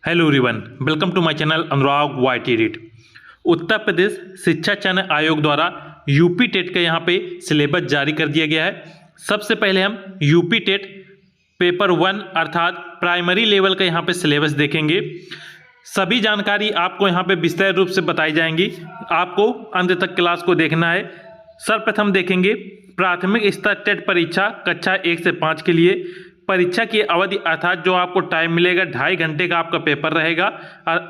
Hello everyone, welcome to my channel Anurag YT read. Uttar Pradesh Shiksha Chayan आयोग द्वारा UP TET का यहाँ पे सिलेबस जारी कर दिया गया है। सबसे पहले हम यूपी टेट पेपर 1 अर्थात प्राइमरी लेवल का यहाँ पे सिलेबस देखेंगे। सभी जानकारी आपको यहाँ पे विस्तार रूप से बताई जाएंगी, आपको अंत तक क्लास को देखना है। सर्वप्रथम देखेंगे प्राथमिक स्तर टेट परीक्षा कक्षा 1 से 5 के लिए। परीक्षा की अवधि अर्थात जो आपको टाइम मिलेगा 2.5 घंटे का आपका पेपर रहेगा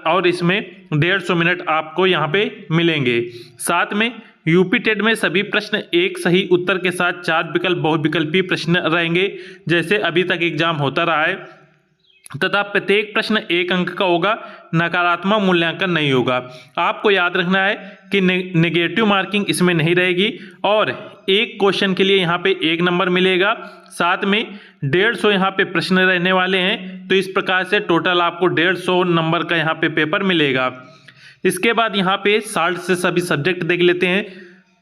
और इसमें 150 मिनट आपको यहाँ पे मिलेंगे। साथ में यूपी टेट में सभी प्रश्न एक सही उत्तर के साथ 4 विकल्प बहुविकल्पीय प्रश्न रहेंगे, जैसे अभी तक एग्जाम होता रहा है, तथा प्रत्येक प्रश्न 1 अंक का होगा, नकारात्मक मूल्यांकन नहीं होगा। आपको याद रखना है कि नेगेटिव मार्किंग इसमें नहीं रहेगी और एक क्वेश्चन के लिए यहाँ पे 1 नंबर मिलेगा। साथ में 150 यहाँ पे प्रश्न रहने वाले हैं, तो इस प्रकार से टोटल आपको 150 नंबर का यहाँ पे पेपर मिलेगा। इसके बाद यहाँ पे 60 से सभी सब्जेक्ट देख लेते हैं।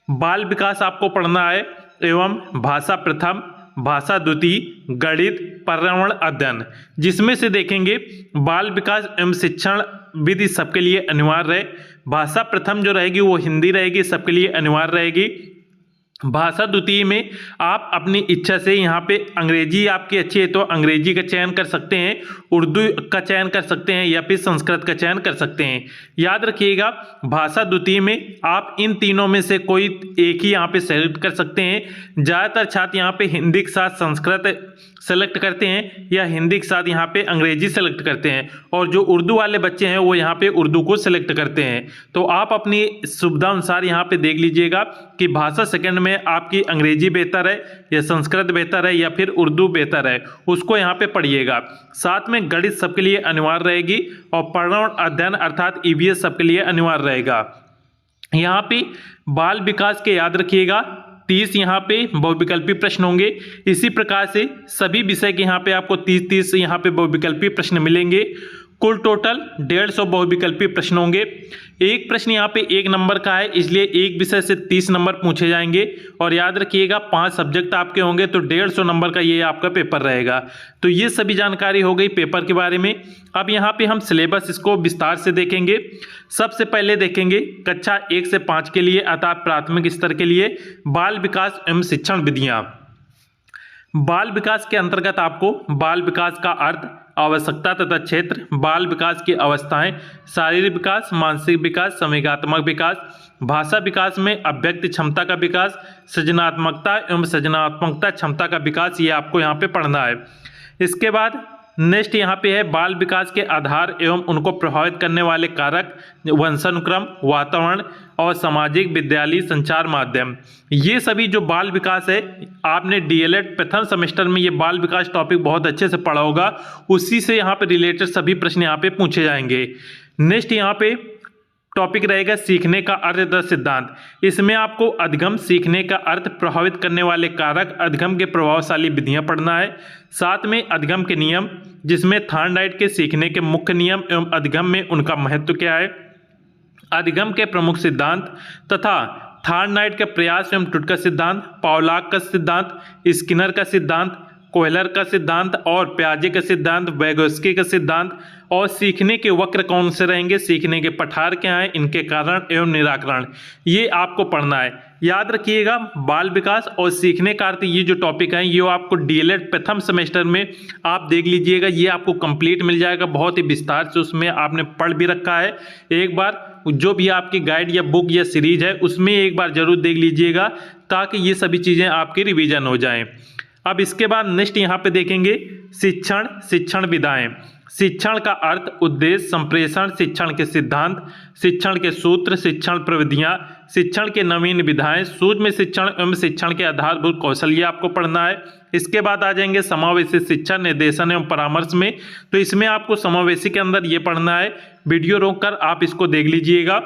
बाल विकास आपको पढ़ना है एवं भाषा प्रथम, भाषा द्वितीय, गणित, पर्यावरण अध्ययन, जिसमें से देखेंगे बाल विकास एवं शिक्षण विधि सबके लिए अनिवार्य है। भाषा प्रथम जो रहेगी वो हिंदी रहेगी, सबके लिए अनिवार्य रहेगी। भाषा द्वितीय में आप अपनी इच्छा से यहाँ पे अंग्रेजी आपकी अच्छी है तो अंग्रेजी का चयन कर सकते हैं, उर्दू का चयन कर सकते हैं या फिर संस्कृत का चयन कर सकते हैं। याद रखिएगा भाषा द्वितीय में आप इन तीनों में से कोई एक ही यहाँ पे सेलेक्ट कर सकते हैं। ज़्यादातर छात्र यहाँ पे हिंदी के साथ संस्कृत सेलेक्ट करते हैं या हिंदी के साथ यहाँ पे अंग्रेजी सेलेक्ट करते हैं, और जो उर्दू वाले बच्चे हैं वो यहाँ पे उर्दू को सेलेक्ट करते हैं। तो आप अपनी सुविधा अनुसार यहाँ पे देख लीजिएगा कि भाषा सेकंड में आपकी अंग्रेजी बेहतर है या संस्कृत बेहतर है या फिर उर्दू बेहतर है, उसको यहाँ पे पढ़िएगा। साथ में गणित सबके लिए अनिवार्य रहेगी और पर्यावरण अध्ययन अर्थात ईवीएस सबके लिए अनिवार्य रहेगा। यहाँ पे बाल विकास के याद रखिएगा 30 यहाँ पे बहुविकल्पीय प्रश्न होंगे। इसी प्रकार से सभी विषय के यहाँ पे आपको 30 यहाँ पे बहुविकल्पीय प्रश्न मिलेंगे। कुल टोटल 150 बहुविकल्पीय प्रश्न होंगे। एक प्रश्न यहाँ पे 1 नंबर का है, इसलिए एक विषय से 30 नंबर पूछे जाएंगे। और याद रखिएगा 5 सब्जेक्ट आपके होंगे तो 150 नंबर का ये आपका पेपर रहेगा। तो ये सभी जानकारी हो गई पेपर के बारे में। अब यहाँ पे हम सिलेबस इसको विस्तार से देखेंगे। सबसे पहले देखेंगे कक्षा 1 से 5 के लिए अर्थात प्राथमिक स्तर के लिए बाल विकास एवं शिक्षण विधियाँ। बाल विकास के अंतर्गत आपको बाल विकास का अर्थ, आवश्यकता तथा क्षेत्र, बाल विकास की अवस्थाएं, शारीरिक विकास, मानसिक विकास, संवेगात्मक विकास, भाषा विकास में अभिव्यक्ति क्षमता का विकास, सृजनात्मकता एवं सृजनात्मकता क्षमता का विकास, ये आपको यहाँ पे पढ़ना है। इसके बाद नेक्स्ट यहाँ पे है बाल विकास के आधार एवं उनको प्रभावित करने वाले कारक, वंशानुक्रम, वातावरण और सामाजिक विद्यालय संचार माध्यम। ये सभी जो बाल विकास है आपने डीएलएड प्रथम सेमेस्टर में ये बाल विकास टॉपिक बहुत अच्छे से पढ़ा होगा, उसी से यहाँ पे रिलेटेड सभी प्रश्न यहाँ पे पूछे जाएंगे। नेक्स्ट यहाँ पे टॉपिक रहेगा सीखने का अर्थ तथा सिद्धांत। इसमें आपको अधिगम, सीखने का अर्थ, प्रभावित करने वाले कारक, अधिगम के प्रभावशाली विधियां पढ़ना है। साथ में अधिगम के नियम, जिसमें थॉर्नडाइक के सीखने के मुख्य नियम एवं अधिगम में उनका महत्व क्या है, अधिगम के प्रमुख सिद्धांत तथा थॉर्नडाइक के प्रयास एवं टुटका सिद्धांत, पावलॉक का सिद्धांत, स्किनर का सिद्धांत, कोहलर का सिद्धांत और प्याजे का सिद्धांत, वैगोस्की का सिद्धांत, और सीखने के वक्र कौन से रहेंगे, सीखने के पठार क्या हैं, इनके कारण एवं निराकरण, ये आपको पढ़ना है। याद रखिएगा बाल विकास और सीखने का अर्थ ये जो टॉपिक है ये आपको डीएलएड प्रथम सेमेस्टर में आप देख लीजिएगा, ये आपको कंप्लीट मिल जाएगा, बहुत ही विस्तार से उसमें आपने पढ़ भी रखा है। एक बार जो भी आपकी गाइड या बुक या सीरीज है उसमें एक बार जरूर देख लीजिएगा ताकि ये सभी चीज़ें आपकी रिवीजन हो जाएं। अब इसके बाद नेक्स्ट यहाँ पे देखेंगे शिक्षण, शिक्षण विधाएं। शिक्षण का अर्थ, उद्देश्य, संप्रेषण, शिक्षण के सिद्धांत, शिक्षण के सूत्र, शिक्षण प्रविधियां, शिक्षण के नवीन विधाएं, सूक्ष्म शिक्षण एवं शिक्षण के आधारभूत कौशल, ये आपको पढ़ना है। इसके बाद आ जाएंगे समावेशी शिक्षा, निर्देशन एवं परामर्श में, तो इसमें आपको समावेशी के अंदर ये पढ़ना है, वीडियो रोककर आप इसको देख लीजिएगा।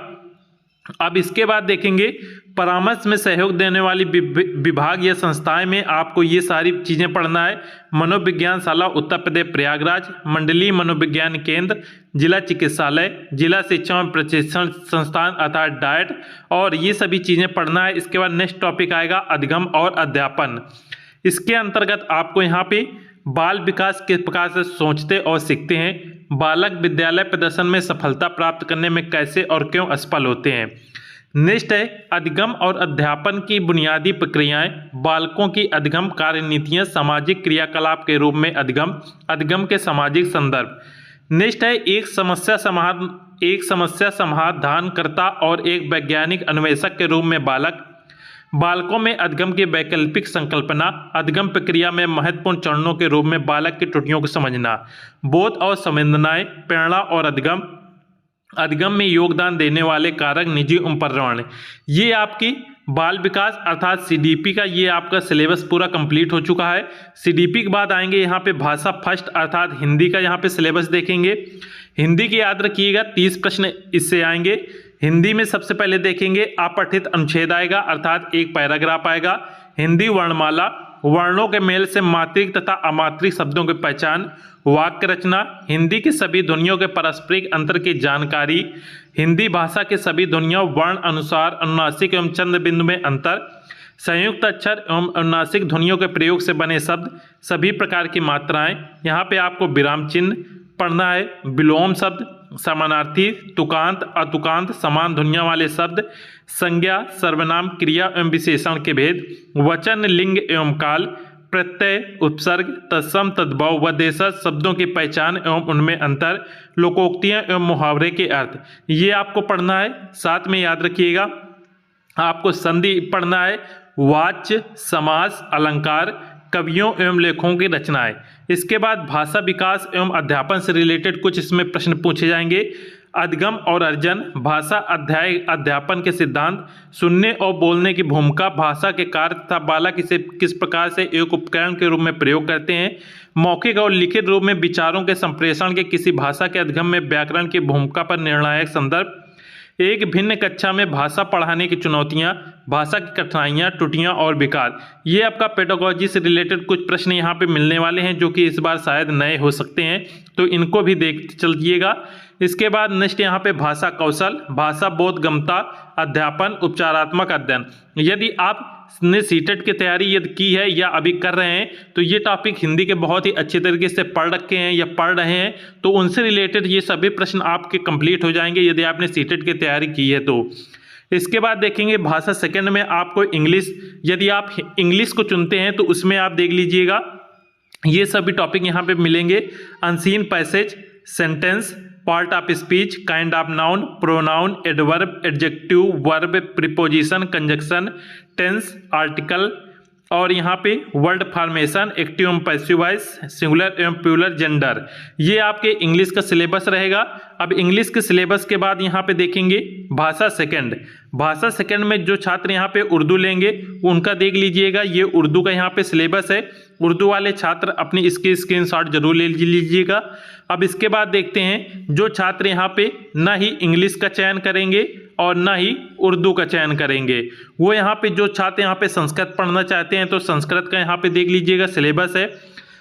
अब इसके बाद देखेंगे परामर्श में सहयोग देने वाली विभाग या संस्थाएं में आपको ये सारी चीज़ें पढ़ना है। मनोविज्ञान शाला उत्तर प्रदेश प्रयागराज, मंडलीय मनोविज्ञान केंद्र, जिला चिकित्सालय, जिला शिक्षा एवं प्रशिक्षण संस्थान अर्थात डाइट, और ये सभी चीज़ें पढ़ना है। इसके बाद नेक्स्ट टॉपिक आएगा अधिगम और अध्यापन। इसके अंतर्गत आपको यहाँ पे बाल विकास किस प्रकार से सोचते और सीखते हैं। बालक विद्यालय प्रदर्शन में सफलता प्राप्त करने में कैसे और क्यों असफल होते हैं। नेक्स्ट है अधिगम और अध्यापन की बुनियादी प्रक्रियाएं। बालकों की अधिगम कार्यनीतियां सामाजिक क्रियाकलाप के रूप में अधिगम के सामाजिक संदर्भ। नेक्स्ट है एक समस्या समाधानकर्ता और एक वैज्ञानिक अन्वेषक के रूप में बालकों में अधिगम की वैकल्पिक संकल्पना। अधिगम प्रक्रिया में महत्वपूर्ण चरणों के रूप में बालक की त्रुटियों को समझना, बोध और संवेदनाएं, प्रेरणा और अधिगम में योगदान देने वाले कारक, निजी पर्यावरण। ये आपकी बाल विकास अर्थात सीडीपी का ये आपका सिलेबस पूरा कंप्लीट हो चुका है। सीडीपी के बाद आएंगे यहाँ पे भाषा फर्स्ट अर्थात हिंदी का यहाँ पे सिलेबस देखेंगे। हिंदी की याद रखिएगा 30 प्रश्न इससे आएंगे। हिंदी में सबसे पहले देखेंगे अपठित अनुच्छेद आएगा अर्थात एक पैराग्राफ आएगा। हिंदी वर्णमाला, वर्णों के मेल से मात्रिक तथा अमात्रिक शब्दों की पहचान, वाक्य रचना, हिंदी की सभी ध्वनियों के पारस्परिक अंतर की जानकारी, हिंदी भाषा के सभी ध्वनियों वर्ण अनुसार अनुनासिक एवं चंद्र बिंदु में अंतर, संयुक्त अक्षर एवं अनुनासिक ध्वनियों के प्रयोग से बने शब्द, सभी प्रकार की मात्राएं। यहाँ पे आपको विराम चिन्ह पढ़ना है, विलोम शब्द, समानार्थी, तुकांत, अतुकांत, समान ध्वनियों वाले शब्द, संज्ञा, सर्वनाम, क्रिया एवं विशेषण के भेद, वचन, लिंग एवं काल, प्रत्यय, उपसर्ग, तत्सम, तद्भव व देशज शब्दों की पहचान एवं उनमें अंतर, लोकोक्तियां एवं मुहावरे के अर्थ, ये आपको पढ़ना है। साथ में याद रखिएगा आपको संधि पढ़ना है, वाच्य, समास, अलंकार, कवियों एवं लेखकों की रचनाएं। इसके बाद भाषा विकास एवं अध्यापन से रिलेटेड कुछ इसमें प्रश्न पूछे जाएंगे। अधिगम और अर्जन, भाषा अध्यापन के सिद्धांत, सुनने और बोलने की भूमिका, भाषा के कार्य तथा बालक इसे किस प्रकार से एक उपकरण के रूप में प्रयोग करते हैं, मौखिक और लिखित रूप में विचारों के संप्रेषण के किसी भाषा के अधिगम में व्याकरण की भूमिका पर निर्णायक संदर्भ, एक भिन्न कक्षा में भाषा पढ़ाने की चुनौतियां, भाषा की कठिनाइयां, त्रुटियां और विकार। ये आपका पेडागोजी से रिलेटेड कुछ प्रश्न यहाँ पे मिलने वाले हैं जो कि इस बार शायद नए हो सकते हैं, तो इनको भी देखते चलिएगा। इसके बाद नेक्स्ट यहाँ पे भाषा कौशल, भाषा बोधगम्यता, अध्यापन, उपचारात्मक अध्ययन। यदि आपने सीटेट की तैयारी यदि की है या अभी कर रहे हैं तो ये टॉपिक हिंदी के बहुत ही अच्छे तरीके से पढ़ रखे हैं या पढ़ रहे हैं, तो उनसे रिलेटेड ये सभी प्रश्न आपके कंप्लीट हो जाएंगे यदि आपने सीटेट की तैयारी की है तो। इसके बाद देखेंगे भाषा सेकंड में आपको इंग्लिश, यदि आप इंग्लिश को चुनते हैं तो उसमें आप देख लीजिएगा ये सभी टॉपिक यहाँ पे मिलेंगे। Unseen passage, sentence, part of speech, kind of noun, pronoun, adverb, adjective, verb, preposition, conjunction, tense, article और यहाँ पे वर्ड फॉर्मेशन, एक्टिव एवं पैसिव वॉइस, सिंगुलर एवं प्लूरल, जेंडर। ये आपके इंग्लिश का सिलेबस रहेगा। अब इंग्लिश के सिलेबस के बाद यहाँ पे देखेंगे भाषा सेकंड। भाषा सेकंड में जो छात्र यहाँ पे उर्दू लेंगे उनका देख लीजिएगा, ये उर्दू का यहाँ पे सिलेबस है। उर्दू वाले छात्र अपनी इसकी स्क्रीनशॉट जरूर ले लीजिएगा। अब इसके बाद देखते हैं जो छात्र यहाँ पे ना ही इंग्लिश का चयन करेंगे और ना ही उर्दू का चयन करेंगे, वो यहाँ पे जो छात्र यहाँ पे संस्कृत पढ़ना चाहते हैं तो संस्कृत का यहाँ पे देख लीजिएगा सिलेबस है।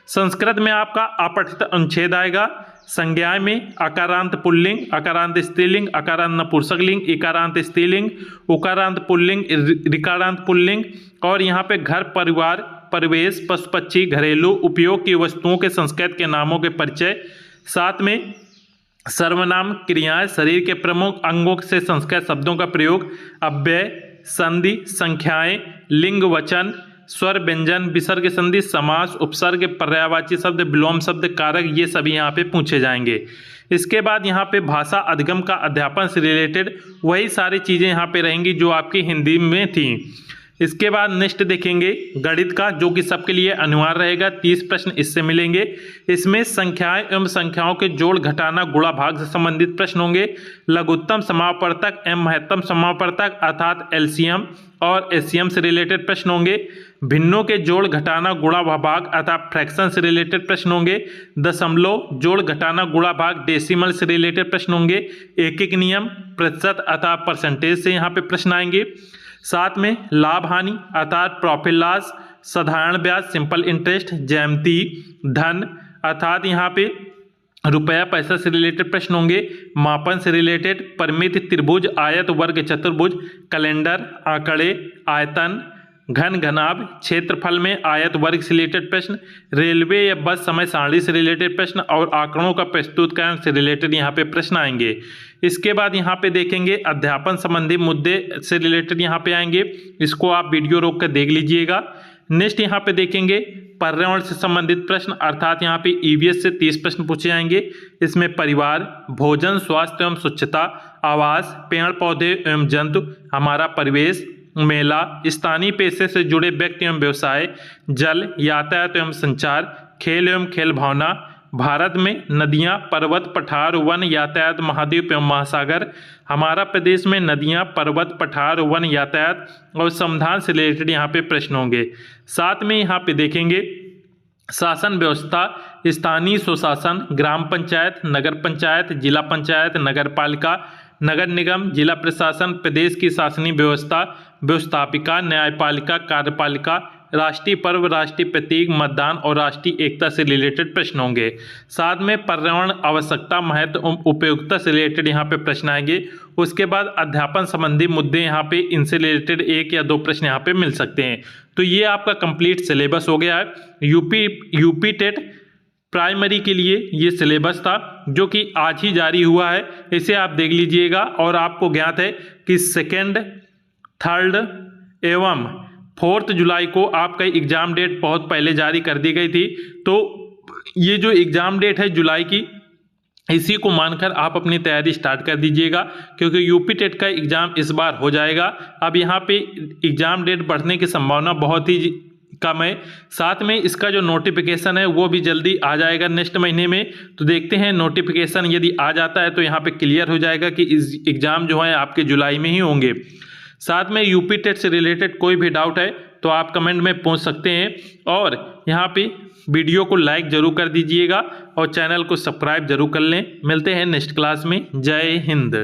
संस्कृत में आपका अपठित अनुच्छेद आएगा। संज्ञाएं में अकारांत पुल्लिंग, अकारांत स्त्रीलिंग, अकारांत नपुंसक लिंग, इकारांत स्त्रीलिंग, उकारांत पुल्लिंग, ऋकारांत पुल्लिंग और यहाँ पे घर, परिवार, परिवेश, पशु पक्षी, घरेलू उपयोग की वस्तुओं के संस्कृत के नामों के परिचय। साथ में सर्वनाम, क्रियाएं, शरीर के प्रमुख अंगों से संस्कृत शब्दों का प्रयोग, अव्यय, संधि, संख्याएं, लिंग, वचन, स्वर, व्यंजन, विसर्ग, संधि, समास, उपसर्ग, पर्यायवाची शब्द, विलोम शब्द, कारक, ये सभी यहाँ पे पूछे जाएंगे। इसके बाद यहाँ पे भाषा अधिगम का अध्यापन से रिलेटेड वही सारी चीज़ें यहाँ पे रहेंगी जो आपकी हिंदी में थी। इसके बाद नेक्स्ट देखेंगे गणित का, जो कि सबके लिए अनिवार्य रहेगा। 30 प्रश्न इससे मिलेंगे। इसमें संख्याएं एवं संख्याओं के जोड़, घटाना, गुणा, भाग से संबंधित प्रश्न होंगे। लघुत्तम समापवर्तक एवं महत्तम समापवर्तक अर्थात एलसीएम और एचसीएम से रिलेटेड प्रश्न होंगे। भिन्नों के जोड़, घटाना, गुणा, भाग अर्थात फ्रैक्शन से रिलेटेड प्रश्न होंगे। दशमलव, जोड़, घटाना, गुणा, भाग, डेसिमल से रिलेटेड प्रश्न होंगे। एक एक नियम, प्रतिशत अर्थात परसेंटेज से यहाँ पे प्रश्न आएंगे। साथ में लाभ हानि अर्थात प्रॉफिट लॉस, साधारण ब्याज, सिंपल इंटरेस्ट, ज्यामिति, धन अर्थात यहाँ पे रुपया पैसा से रिलेटेड प्रश्न होंगे। मापन से रिलेटेड, परिमित, त्रिभुज, आयत, वर्ग, चतुर्भुज, कैलेंडर, आंकड़े, आयतन, घन घनाभ, क्षेत्रफल में आयत वर्ग से रिलेटेड प्रश्न, रेलवे या बस समय सारणी से रिलेटेड प्रश्न और आंकड़ों का प्रस्तुतकरण से रिलेटेड यहाँ पे प्रश्न आएंगे। इसके बाद यहाँ पे देखेंगे अध्यापन संबंधी मुद्दे से रिलेटेड यहाँ पे आएंगे, इसको आप वीडियो रोक कर देख लीजिएगा। नेक्स्ट यहाँ पे देखेंगे पर्यावरण से संबंधित प्रश्न, अर्थात यहाँ पे ईवीएस से 30 प्रश्न पूछे जाएंगे। इसमें परिवार, भोजन, स्वास्थ्य एवं स्वच्छता, आवास, पेड़ पौधे एवं जंतु, हमारा परिवेश, मेला, स्थानीय पेशे से जुड़े व्यक्ति एवं व्यवसाय, जल, यातायात एवं संचार, खेल एवं खेल भावना, भारत में नदियां, पर्वत, पठार, वन, यातायात, महाद्वीप एवं महासागर, हमारा प्रदेश में नदियां, पर्वत, पठार, वन, यातायात और संविधान से रिलेटेड यहाँ पे प्रश्न होंगे। साथ में यहाँ पे देखेंगे शासन व्यवस्था, स्थानीय स्वशासन, ग्राम पंचायत, नगर पंचायत, जिला पंचायत, नगर पालिका, नगर निगम, जिला प्रशासन, प्रदेश की शासनीय व्यवस्था, व्यवस्थापिका, न्यायपालिका, कार्यपालिका, राष्ट्रीय पर्व, राष्ट्रीय प्रतीक, मतदान और राष्ट्रीय एकता से रिलेटेड प्रश्न होंगे। साथ में पर्यावरण आवश्यकता, महत्व, उपयोगिता से रिलेटेड यहाँ पे प्रश्न आएंगे। उसके बाद अध्यापन संबंधी मुद्दे यहाँ पे इनसे रिलेटेड 1 या 2 प्रश्न यहाँ पे मिल सकते हैं। तो ये आपका कंप्लीट सिलेबस हो गया है। यूपी टेट प्राइमरी के लिए ये सिलेबस था जो कि आज ही जारी हुआ है, इसे आप देख लीजिएगा। और आपको ज्ञात है कि 2, 3 एवं 4 जुलाई को आपका एग्ज़ाम डेट बहुत पहले जारी कर दी गई थी। तो ये जो एग्ज़ाम डेट है जुलाई की, इसी को मानकर आप अपनी तैयारी स्टार्ट कर दीजिएगा, क्योंकि यूपी टेट का एग्ज़ाम इस बार हो जाएगा। अब यहाँ पे एग्ज़ाम डेट बढ़ने की संभावना बहुत ही कम है। साथ में इसका जो नोटिफिकेशन है वो भी जल्दी आ जाएगा नेक्स्ट महीने में। तो देखते हैं नोटिफिकेशन यदि आ जाता है तो यहाँ पे क्लियर हो जाएगा कि इस एग्ज़ाम जो है आपके जुलाई में ही होंगे। साथ में यूपी टेट से रिलेटेड कोई भी डाउट है तो आप कमेंट में पूछ सकते हैं, और यहाँ पे वीडियो को लाइक ज़रूर कर दीजिएगा और चैनल को सब्सक्राइब जरूर कर लें। मिलते हैं नेक्स्ट क्लास में। जय हिंद।